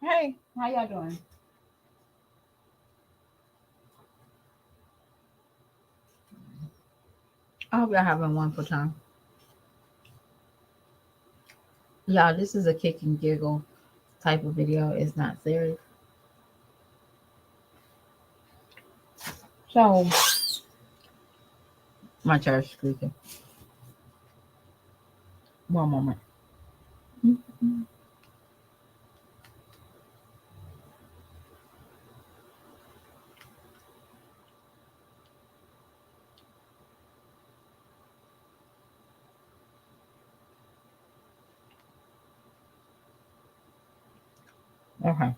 Hey, how y'all doing? I hope y'all having a wonderful time. Y'all, this is a kick and giggle type of video. It's not serious. So, my chair is squeaking. One moment. Okay.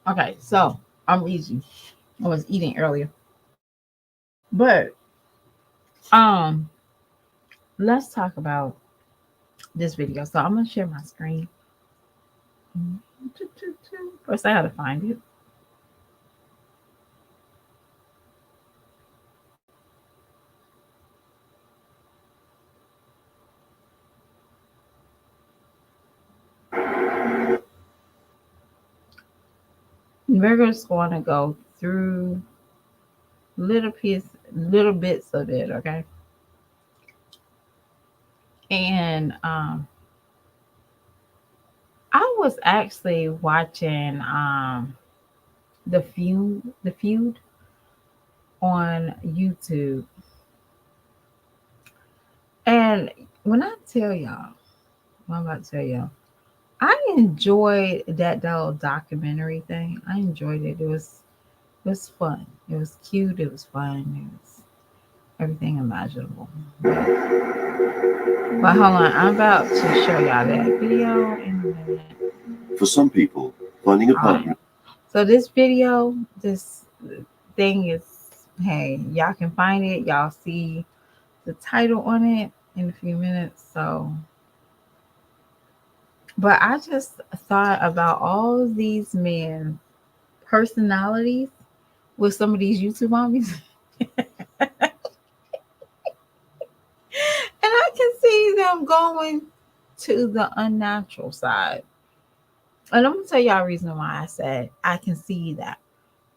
Okay, so I'm easy. I was eating earlier. But let's talk about this video. So I'm gonna share my screen. First I gotta find it. We're just gonna go through little bits of it, okay? And I was actually watching the feud on YouTube. And when I tell y'all, what I'm about to tell y'all, I enjoyed that little documentary thing. I enjoyed it. It was fun. It was cute. It was fun. It was everything imaginable. But hold on, I'm about to show y'all that video in a minute. For some people, finding a partner. So this video, this thing is, hey, y'all can find it. Y'all see the title on it in a few minutes. So, but I just thought about all these men personalities with some of these YouTube mommies. And I can see them going to the unnatural side. And I'm gonna tell y'all a reason why I said I can see that.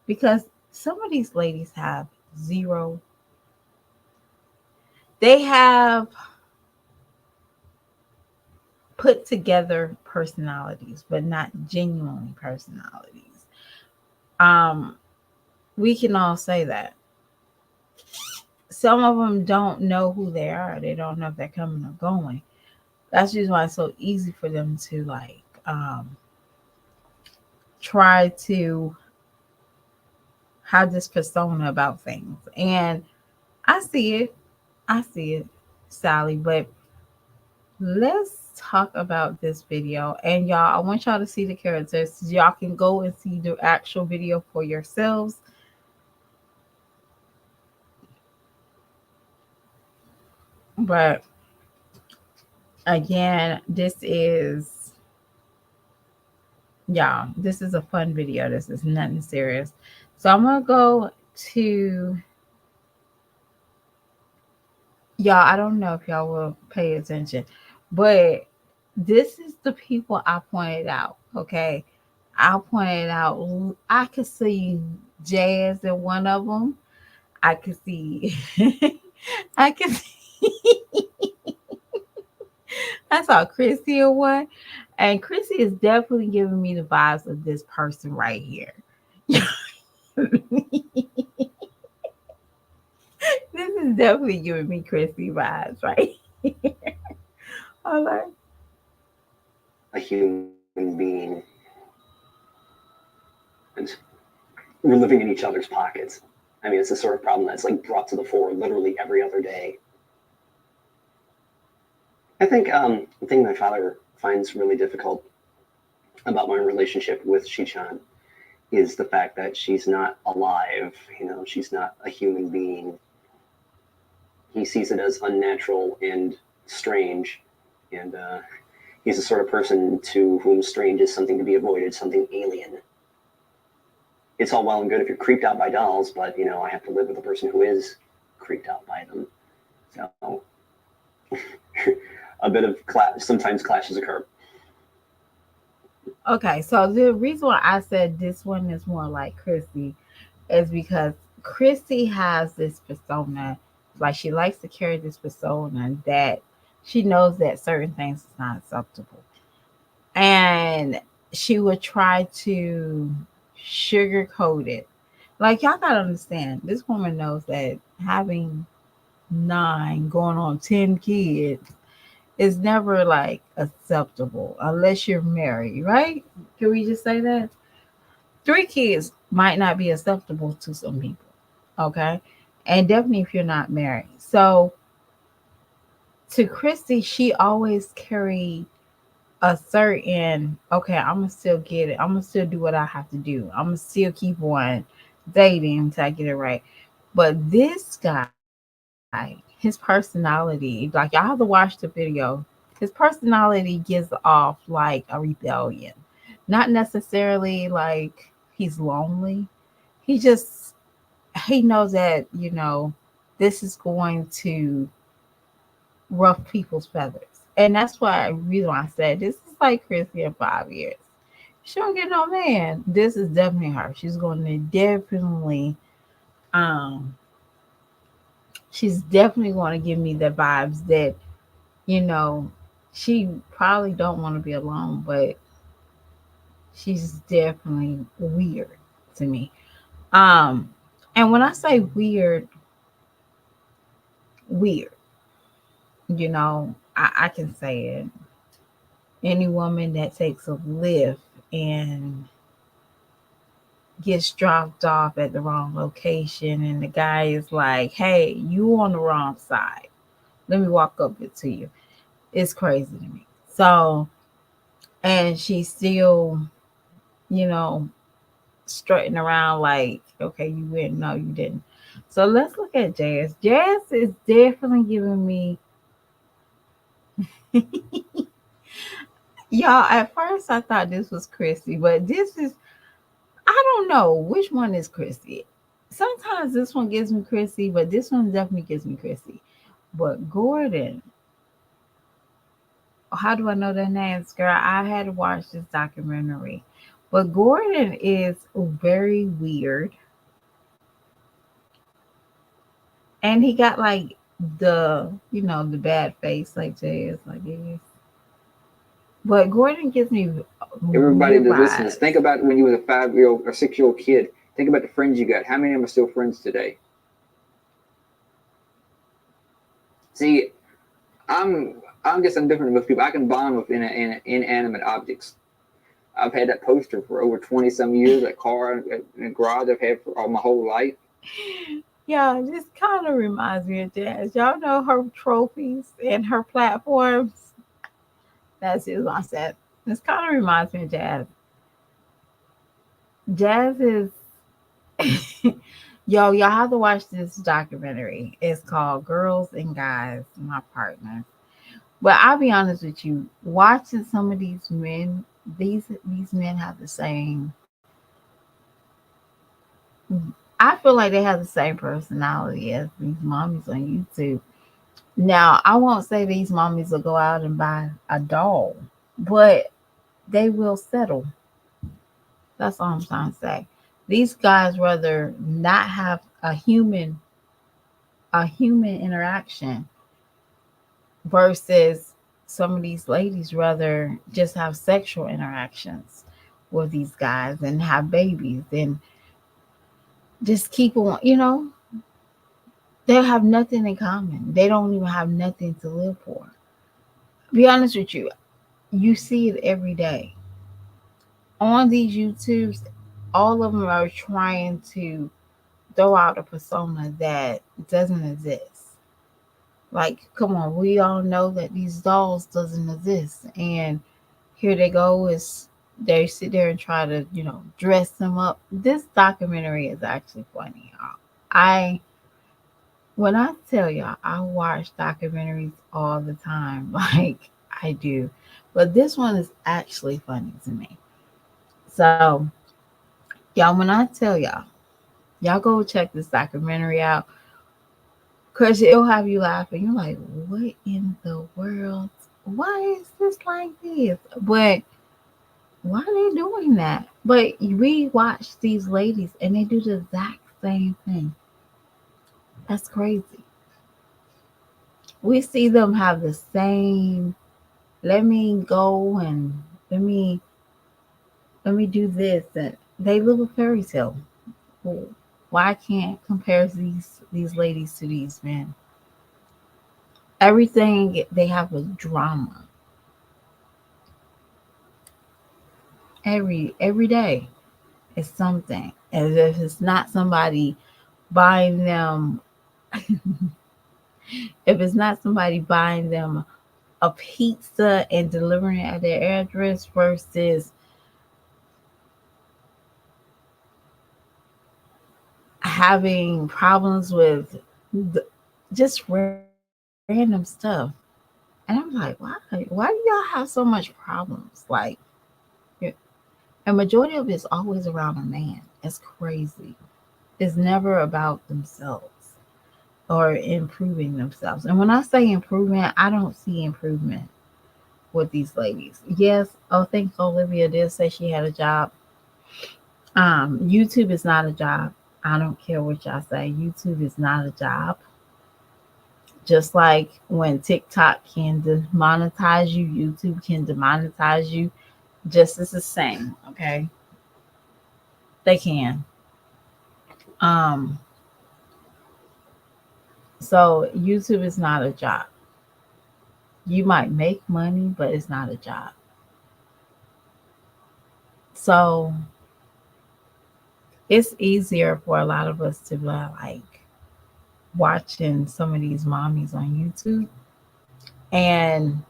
Because some of these ladies have zero, they have put together personalities, but not genuinely personalities. Um, we can all say that. Some of them don't know who they are. They don't know if they're coming or going. That's just why it's so easy for them to like try to have this persona about things. And I see it. I see it, Sally. But let's talk about this video. And y'all, I want y'all to see the characters. Y'all can go and see the actual video for yourselves. But again, this is a fun video. This is nothing serious. So I'm gonna go to y'all. I don't know if y'all will pay attention, but this is the people I pointed out. Okay, I pointed out. I could see Jazz in one of them. I could see. I could see. I saw Chrissy in one, and Chrissy is definitely giving me the vibes of this person right here. This is definitely giving me Chrissy vibes right here. All right. A human being, and we're living in each other's pockets. I mean, it's the sort of problem that's like brought to the fore literally every other day. I think the thing my father finds really difficult about my relationship with Shichan is the fact that she's not alive. You know, she's not a human being. He sees it as unnatural and strange, and he's the sort of person to whom strange is something to be avoided, something alien. It's all well and good if you're creeped out by dolls, but you know, I have to live with a person who is creeped out by them. So a bit of sometimes clashes occur. Okay, so the reason why I said this one is more like Chrissy is because Chrissy has this persona, like she likes to carry this persona that she knows that certain things is not acceptable. And she would try to sugarcoat it. Like y'all gotta understand, this woman knows that having 9 going on 10 kids is never like acceptable unless you're married, right? Can we just say that? 3 kids might not be acceptable to some people, okay? And definitely if you're not married. So to Christy, she always carried a certain, okay, I'm gonna still get it. I'm gonna still do what I have to do. I'm gonna still keep on dating until I get it right. But this guy, his personality, like y'all have to watch the video. His personality gives off like a rebellion. Not necessarily like he's lonely. He just he knows that, this is going to rough people's feathers. And that's why reason why I said this is like Chrissy in 5 years. She don't get no man. This is definitely her. She's going to definitely um she's definitely going to give me the vibes that, you know, she probably don't want to be alone, but she's definitely weird to me. Um and when I say weird, weird, I can say it. Any woman that takes a lift and gets dropped off at the wrong location and the guy is like, hey, you on the wrong side, let me walk up it to you, it's crazy to me. So, and she's still, you know strutting around like, okay, you went, no you didn't. So let's look at Jazz is definitely giving me y'all. At first I thought this was Chrissy, but this is, I don't know which one is Chrissy. Sometimes this one gives me Chrissy, but this one definitely gives me Chrissy. But Gordon, how do I know their names, girl? I had to watch this documentary. But Gordon is very weird, and he got like the bad face like Jay is like it is. But Gordon gives me Everybody weird that listens, vibes. think about when you was a 5-year-old or 6-year-old kid. Think about the friends you got. How many of them are still friends today? See, I guess I'm different than most people. I can bond with inanimate objects. I've had that poster for over 20 some years. That car in the garage I've had for all my whole life. Yeah, this kind of reminds me of Jazz. Y'all know her trophies and her platforms. That's his I said. This kind of reminds me of Jazz. Jazz is y'all have to watch this documentary. It's called Girls and Guys, My Partner. But I'll be honest with you, watching some of these men, these men have the same. I feel like they have the same personality as these mommies on YouTube. Now, I won't say these mommies will go out and buy a doll, but they will settle. That's all I'm trying to say. These guys rather not have a human interaction versus some of these ladies rather just have sexual interactions with these guys and have babies and just keep on, they have nothing in common. They don't even have nothing to live for. Be honest with you, you see it every day on these YouTubes. All of them are trying to throw out a persona that doesn't exist. Like, come on, we all know that these dolls doesn't exist, and here they go is they sit there and try to dress them up. This documentary is actually funny, y'all. I When I tell y'all, I watch documentaries all the time, like I do, but this one is actually funny to me. So, y'all, when I tell y'all go check this documentary out because it'll have you laughing. You're like, what in the world? Why is this like this? But Why are they doing that? But we watch these ladies and they do the exact same thing. That's crazy. We see them have the same, let me go and let me let me do this, and they live a fairy tale. Well, why can't compare these ladies to these men? Everything they have a drama every day. It's something. And if it's not somebody buying them, if it's not somebody buying them a pizza and delivering it at their address versus having problems with the, just random stuff. And I'm like, why do y'all have so much problems? Like, yeah, a majority of it's always around a man. It's crazy. It's never about themselves or improving themselves. And when I say improvement, I don't see improvement with these ladies. Yes, I think Olivia did say she had a job. YouTube is not a job. I don't care what y'all say. YouTube is not a job. Just like when TikTok can demonetize you, YouTube can demonetize you. Just as the same, okay? They can. Um, so YouTube is not a job. You might make money, but it's not a job. So it's easier for a lot of us to be like watching some of these mommies on YouTube. And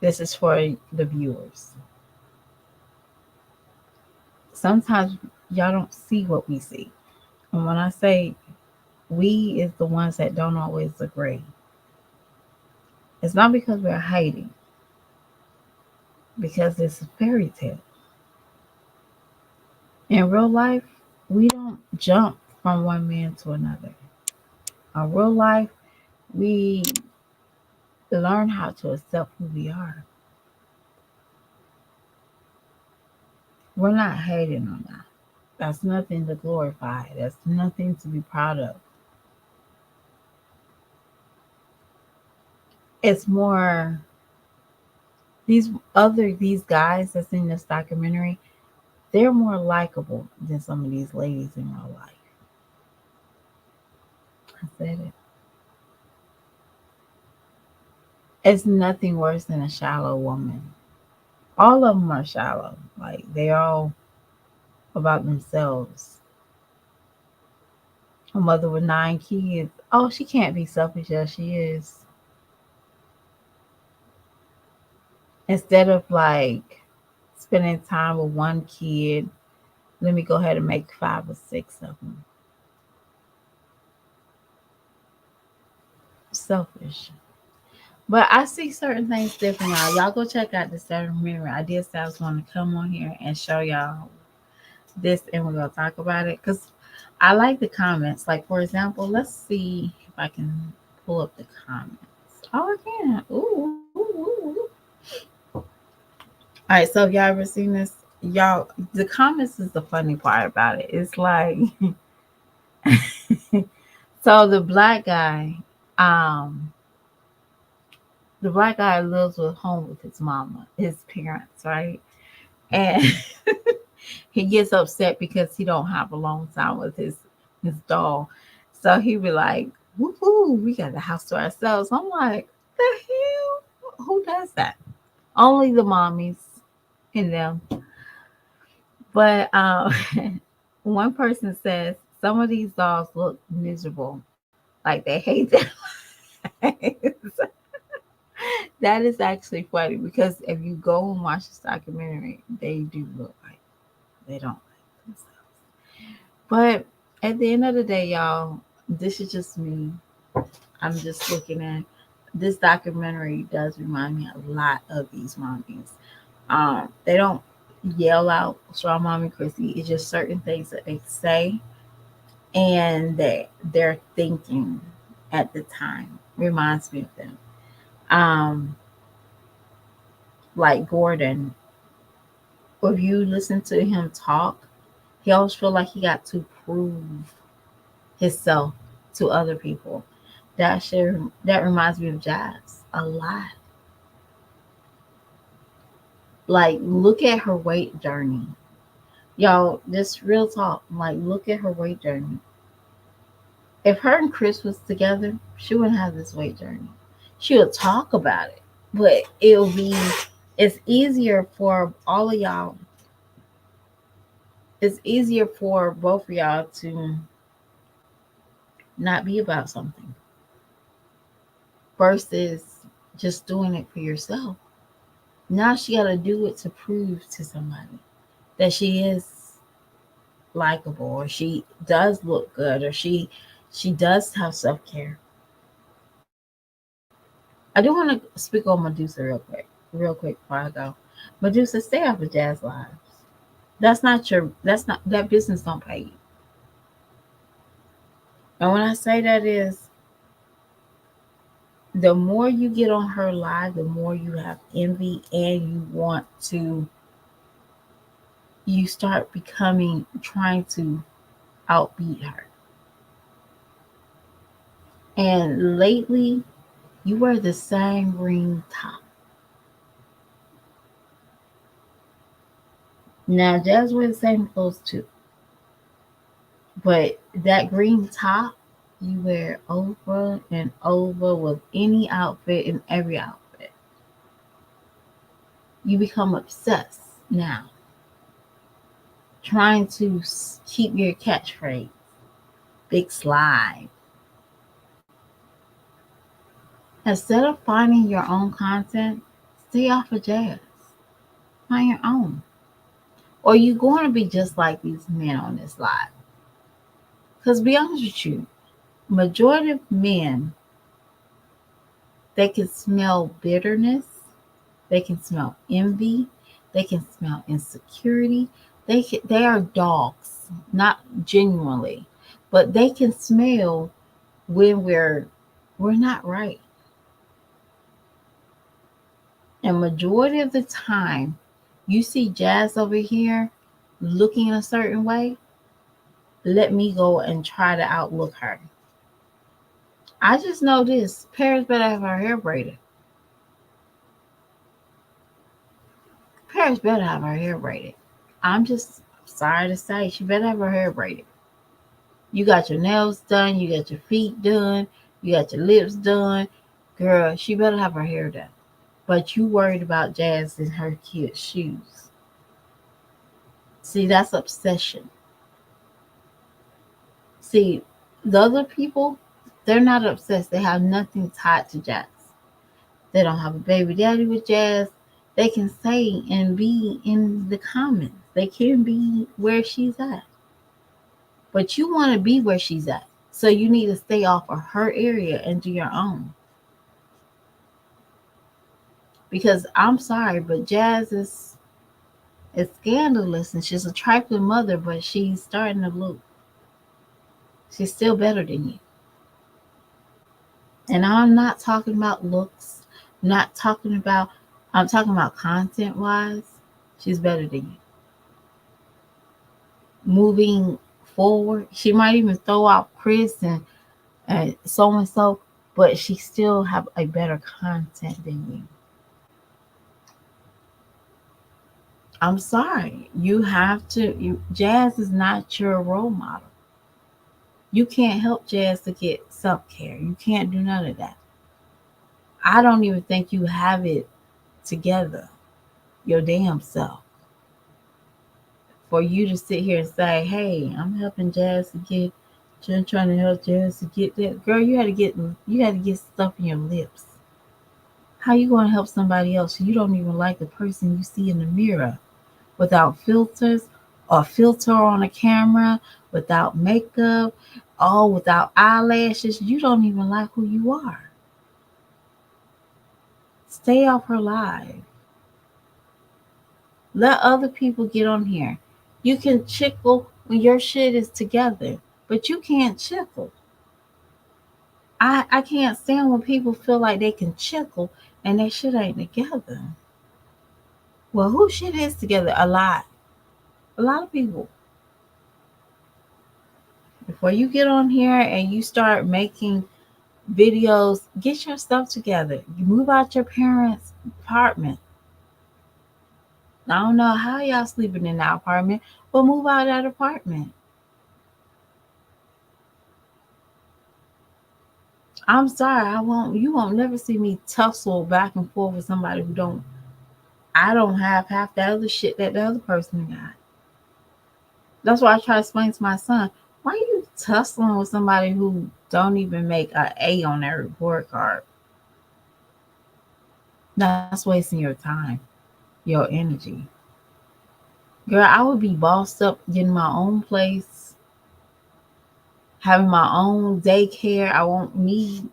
this is for the viewers. Sometimes y'all don't see what we see. And when I say we is the ones that don't always agree, it's not because we're hiding, because it's a fairy tale. In real life, we don't jump from one man to another. In real life, we learn how to accept who we are. We're not hating on that. That's nothing to glorify. That's nothing to be proud of. It's more these guys that's in this documentary, they're more likable than some of these ladies in real life. I said it. It's nothing worse than a shallow woman. All of them are shallow. Like they're all about themselves. A mother with 9 kids. Oh, she can't be selfish as she is. Instead of like spending time with one kid, let me go ahead and make 5 or 6 of them. Selfish. But I see certain things different, y'all. Y'all go check out the Saturn Mirror. I did say I was going to come on here and show y'all this, and we're going to talk about it because I like the comments. Like, for example, let's see if I can pull up the comments. Oh, I can. Ooh. All right, so have y'all ever seen this? Y'all, the comments is the funny part about it. It's like, so um, the black guy lives with home with his mama, his parents, right? And he gets upset because he don't have alone time with his doll. So he be like, "Woohoo, we got the house to ourselves." I'm like, the hell? Who does that? Only the mommies in them. But one person says some of these dolls look miserable, like they hate their lives. That is actually funny because if you go and watch this documentary, they do look like they don't like themselves. But at the end of the day, y'all, this is just me. I'm just looking at this documentary does remind me a lot of these mommies. They don't yell out strong mommy Chrissy. It's just certain things that they say and that they're thinking at the time reminds me of them. Um, like Gordon. Or if you listen to him talk, he always feel like he got to prove himself to other people. That reminds me of Jazz a lot. Like, look at her weight journey. Y'all, this real talk. Like, look at her weight journey. If her and Chris was together, she wouldn't have this weight journey. She would talk about it, but it's easier for all of y'all. It's easier for both of y'all to not be about something versus just doing it for yourself. Now she got to do it to prove to somebody that she is likable, or she does look good, or she does have self care. I do want to speak on Medusa real quick before I go. Medusa, stay off of Jazz Lives. That's not your. That's not that business. Don't pay you. And when I say that is, the more you get on her live, the more you have envy, and you start becoming trying to outbeat her. And lately, you wear the same green top. Now, Jazz wear the same clothes too, but that green top you wear over and over with any outfit and every outfit. You become obsessed now, trying to keep your catchphrase, big slide. Instead of finding your own content, stay off of Jazz. Find your own. Or you're going to be just like these men on this live. Because be honest with you, majority of men, they can smell bitterness, they can smell envy, they can smell insecurity. They are dogs, not genuinely, but they can smell when we're not right. And majority of the time, you see Jazz over here looking a certain way, let me go and try to outlook her. I just know this. Paris better have her hair braided. Paris better have her hair braided. I'm just sorry to say, she better have her hair braided. You got your nails done, you got your feet done, you got your lips done. Girl, she better have her hair done. But you worried about Jazz in her kids' shoes. See, that's obsession. See, the other people, they're not obsessed. They have nothing tied to Jazz. They don't have a baby daddy with Jazz. They can say and be in the comments. They can be where she's at. But you want to be where she's at. So you need to stay off of her area and do your own. Because I'm sorry, but Jazz is scandalous and she's a trifling mother, but she's starting to look. She's still better than you. And I'm not talking about looks, not talking about, I'm talking about content wise. She's better than you. Moving forward, she might even throw out Chris and so, but she still have a better content than you. I'm sorry. You have to, Jazz is not your role model. You can't help Jazz to get self care. You can't do none of that. I don't even think you have it together, your damn self, for you to sit here and say, "Hey, I'm helping Jazz to get, I'm trying to help Jazz to get that." Girl, you had to get stuff in your lips. How you going to help somebody else? You don't even like the person you see in the mirror, without filters, or filter on a camera, without makeup, all without eyelashes. You don't even like who you are. Stay off her live. Let other people get on here. You can chickle when your shit is together, but you can't chickle. I can't stand when people feel like they can chickle and their shit ain't together. Well, who shit is together? A lot. A lot of people. Before you get on here and you start making videos, get your stuff together. You move out your parents' apartment. I don't know how y'all sleeping in that apartment, but move out of that apartment. I'm sorry, I won't. You won't never see me tussle back and forth with somebody who don't. I don't have half the other shit that the other person got. That's why I try to explain to my son, why are you tussling with somebody who don't even make an A on their report card? That's wasting your time, your energy. Girl, I would be bossed up, getting my own place, having my own daycare. I won't need.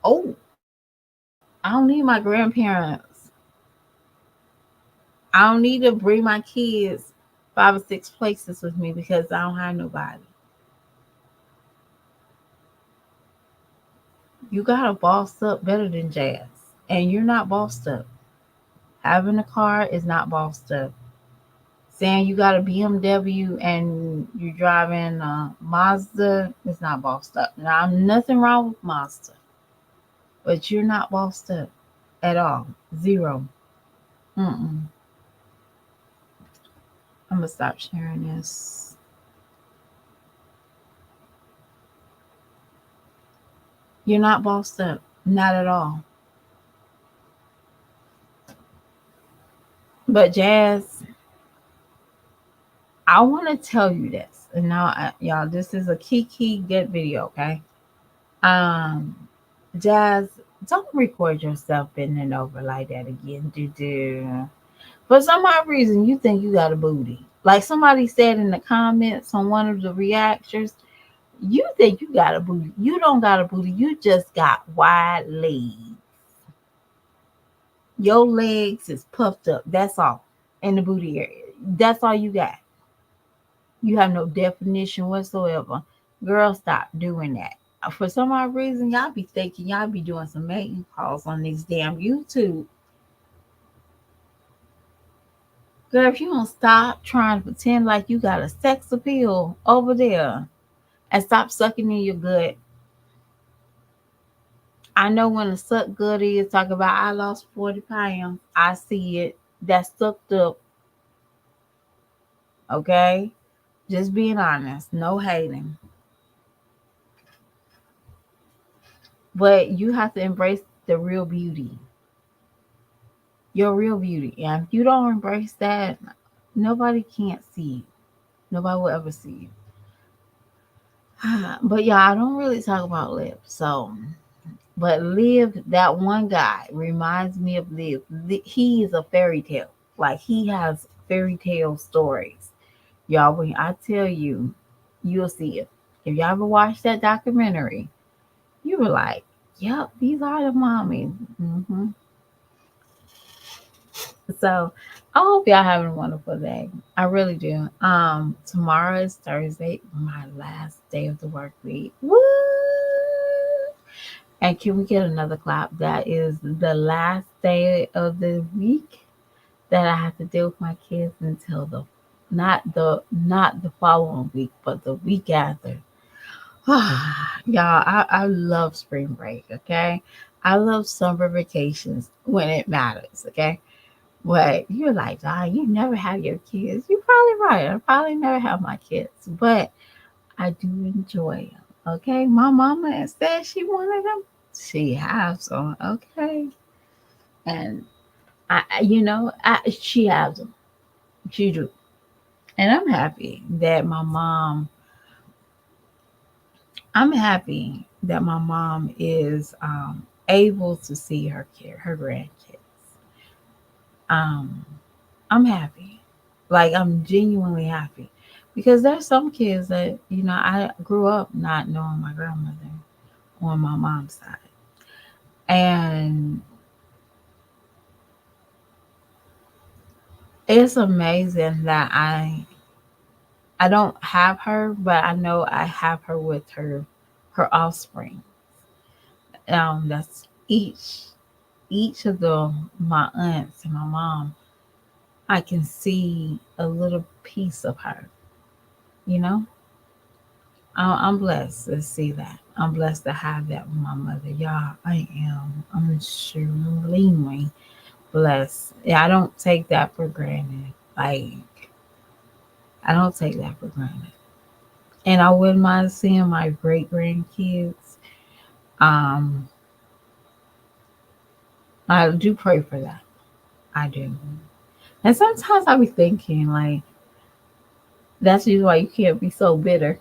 Oh, I don't need my grandparents. I don't need to bring my kids 5 or 6 places with me because I don't have nobody. You gotta boss up better than Jazz. And you're not bossed up. Having a car is not bossed up. Saying you got a BMW and you're driving a Mazda is not bossed up. Now, I'm nothing wrong with Mazda, but you're not bossed up at all. Zero. Mm-mm. I'm gonna stop sharing this. You're not bossed up. Not at all. But Jazz, I want to tell you this. And now, y'all, this is a Kiki get video, okay? Um, Jazz, don't record yourself bending over like that again. Do. For some odd reason, you think you got a booty. Like somebody said in the comments on one of the reactions, you think you got a booty. You don't got a booty. You just got wide legs. Your legs is puffed up. That's all. In the booty area. That's all you got. You have no definition whatsoever. Girl, stop doing that. For some odd reason, y'all be thinking y'all be doing some mating calls on these damn YouTube. Girl, if you don't stop trying to pretend like you got a sex appeal over there and stop sucking in your gut. I know when a suck gut is talking about I lost 40 pounds. I see it. That's sucked up. Okay? Just being honest. No hating. But you have to embrace the real beauty. Your real beauty. And if you don't embrace that, nobody can't see you. Nobody will ever see you. But yeah, I don't really talk about lips. So, but Liv, that one guy reminds me of Liv. He is a fairy tale. Like he has fairy tale stories. Y'all, when I tell you, you'll see it. If y'all ever watched that documentary, you were like, yep, these are the mommies. So I hope y'all having a wonderful day. I really do. Tomorrow is Thursday, my last day of the work week. Woo! And can we get another clap? That is the last day of the week that I have to deal with my kids until the not the following week, but the week after. Y'all, I love spring break, okay? I love summer vacations when it matters, okay? But you're like, you never have your kids. You're probably right. I probably never have my kids, but I do enjoy them. Okay, my mama said she wanted them. She has them. Okay, and she has them. She do, and I'm happy that my mom. I'm happy that my mom is able to see her grandkids. Um, I'm happy. Like I'm genuinely happy. Because there's some kids that, I grew up not knowing my grandmother on my mom's side. And it's amazing that I don't have her, but I know I have her with her offspring. That's each. each of the my aunts and my mom, I can see a little piece of her. You know, I'm blessed to see that. I'm blessed to have that with my mother. Y'all, I am. I'm extremely blessed. Yeah, I don't take that for granted. Like, I don't take that for granted. And I wouldn't mind seeing my great grandkids. Um, I do pray for that. I do. And sometimes I be thinking, like, that's usually why you can't be so bitter.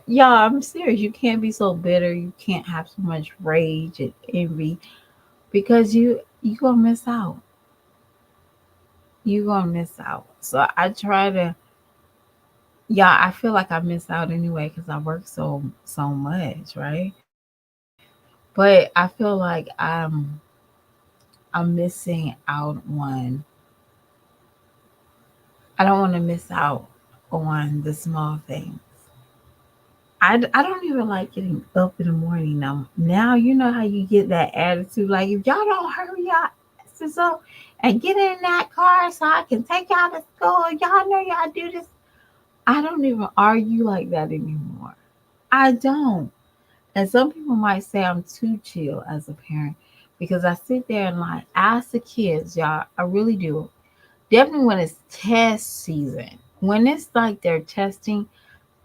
Y'all, I'm serious. You can't be so bitter. You can't have so much rage and envy because you gonna miss out. You gonna miss out. So I try to. Yeah, I feel like I miss out anyway because I work so much, right? But I feel like I'm missing out on. I don't want to miss out on the small things. I don't even like getting up in the morning now. Now you know how you get that attitude. Like if y'all don't hurry y'all asses up and get in that car so I can take y'all to school. Y'all know y'all do this. I don't even argue like that anymore. I don't. And some people might say I'm too chill as a parent because I sit there and like ask the kids, y'all. I really do. Definitely when it's test season. When it's like they're testing,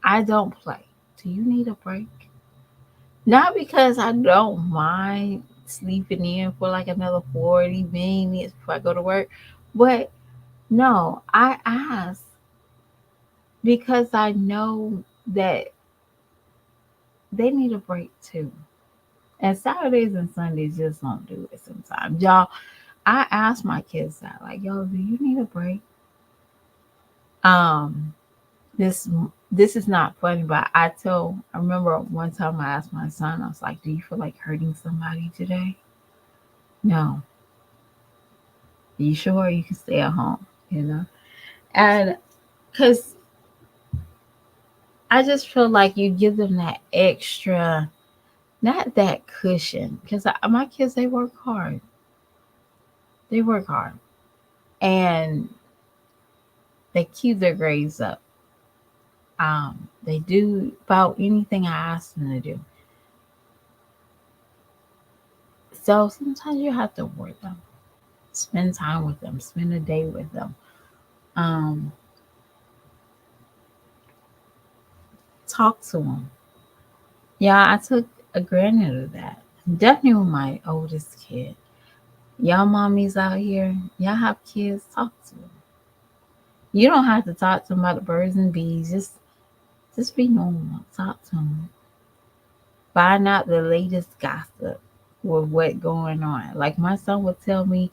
I don't play. Do you need a break? Not because I don't mind sleeping in for like another 40 minutes before I go to work, but no, I ask because I know that they need a break too. And Saturdays and Sundays just don't do it sometimes. Y'all, I ask my kids that, like, yo, do you need a break? Um, this this is not funny, but I remember one time I asked my son, I was like, do you feel like hurting somebody today? No. Are you sure you can stay at home? You know? And because I just feel like you give them that extra, not that cushion. Because my kids, they work hard. They work hard. And they keep their grades up. They do about anything I ask them to do. So sometimes you have to work them, spend time with them, spend a day with them. Um, Talk to them. Yeah, I took a granted of that. Definitely with my oldest kid. Y'all mommies out here, y'all have kids, talk to them. You don't have to talk to them about the birds and bees. Just be normal. Talk to them. Find out the latest gossip with what going on. Like my son would tell me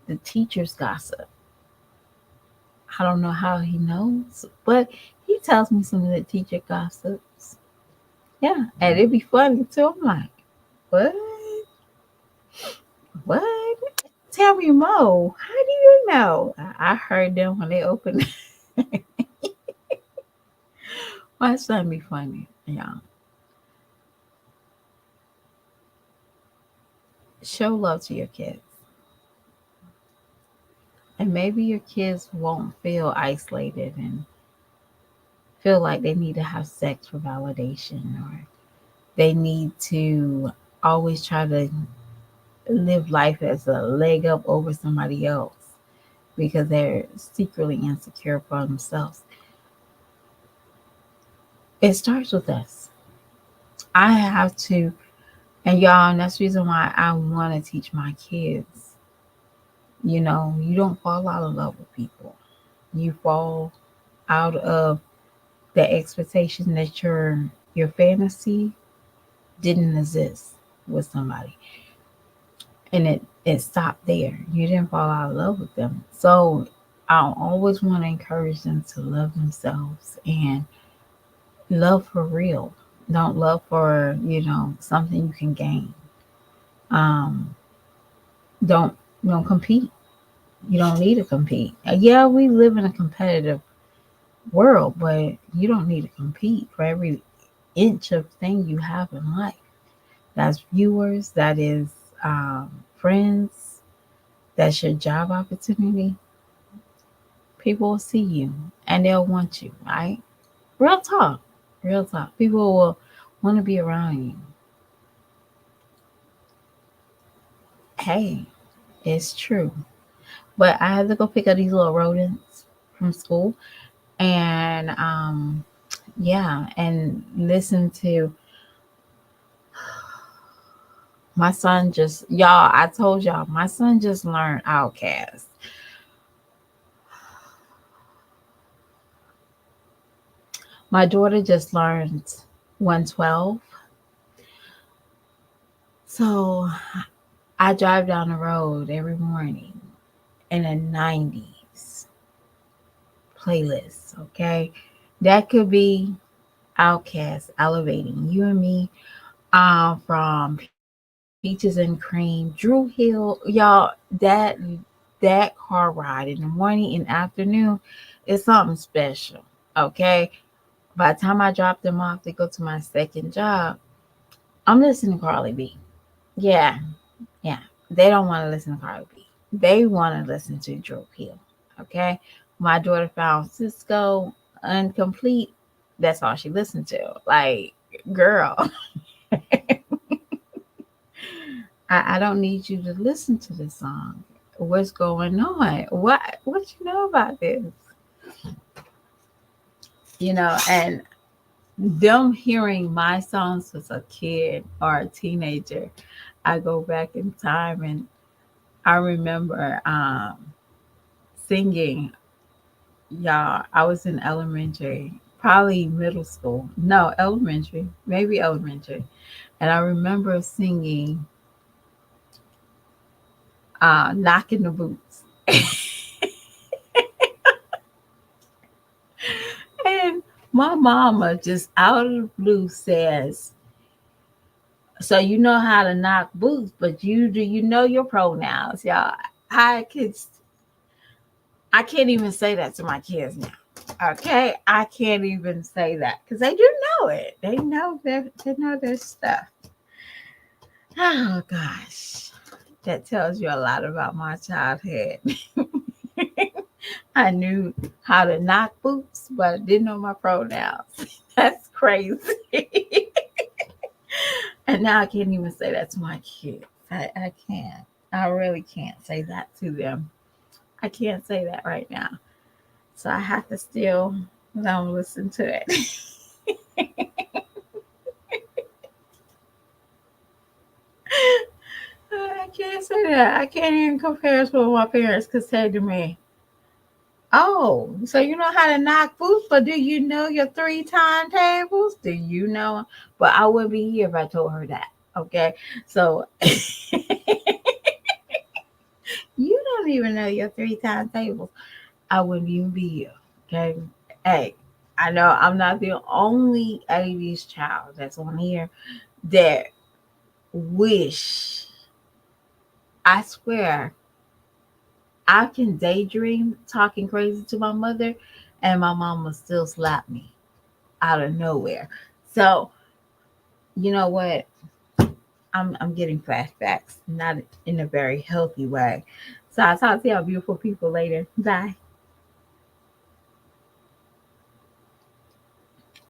the teacher's gossip. I don't know how he knows, but he tells me some of the teacher gossips. Yeah, and it'd be funny too. I'm like, what? What? Tell me more. How do you know? I heard them when they opened. My son be funny. Yeah. Show love to your kids. And maybe your kids won't feel isolated and feel like they need to have sex for validation or they need to always try to live life as a leg up over somebody else because they're secretly insecure for themselves. It starts with us. I have to, and y'all, and that's the reason why I want to teach my kids. You know, you don't fall out of love with people. You fall out of the expectation that your fantasy didn't exist with somebody. And it stopped there. You didn't fall out of love with them. So I always want to encourage them to love themselves and love for real. Don't love for, something you can gain. Um, don't don't compete. You don't need to compete. Yeah, we live in a competitive world, but you don't need to compete for every inch of thing you have in life. That's viewers. That is friends. That's your job opportunity. People will see you and they'll want you, right? Real talk. Real talk. People will want to be around you. Hey, it's true. But I had to go pick up these little rodents from school and yeah, and listen to my son just y'all, I told y'all my son just learned Outcast. My daughter just learned 112. So I drive down the road every morning in a 90s playlist, okay? That could be Outcast elevating you and me from Peaches and Cream, Drew Hill, y'all. That car ride in the morning and afternoon is something special. Okay. By the time I drop them off to go to my second job, I'm listening to Carly B. Yeah, yeah. They don't want to listen to Carly B. They want to listen to Drew Hill. Okay. My daughter found Cisco Incomplete. That's all she listened to. Like, girl, I don't need you to listen to this song. What's going on? What you know about this? And them hearing my songs as a kid or a teenager, I go back in time and I remember singing. Y'all, I was in elementary, probably middle school. No, elementary, maybe elementary. And I remember singing Knocking the Boots. And my mama just out of the blue says, so you know how to knock boots, but you know your pronouns, y'all. I could I can't even say that to my kids now. Okay, I can't even say that because they do know it. They know their stuff. Oh gosh, that tells you a lot about my childhood. I knew how to knock boots, but I didn't know my pronouns. That's crazy. And now I can't even say that to my kids. I can't. I really can't say that to them. I can't say that right now. So I have to still let them listen to it. I can't say that. I can't even compare it with what my parents could say to me. Oh, so you know how to knock boots, but do you know your three timetables? Do you know? But I wouldn't be here if I told her that. Okay. So you don't even know your three timetables. I wouldn't even be here. Okay. Hey, I know I'm not the only 80s child that's on here that wish, I swear, I can daydream talking crazy to my mother and my mom will still slap me out of nowhere. So, you know what? I'm getting flashbacks, not in a very healthy way. So I'll talk to y'all beautiful people later. Bye.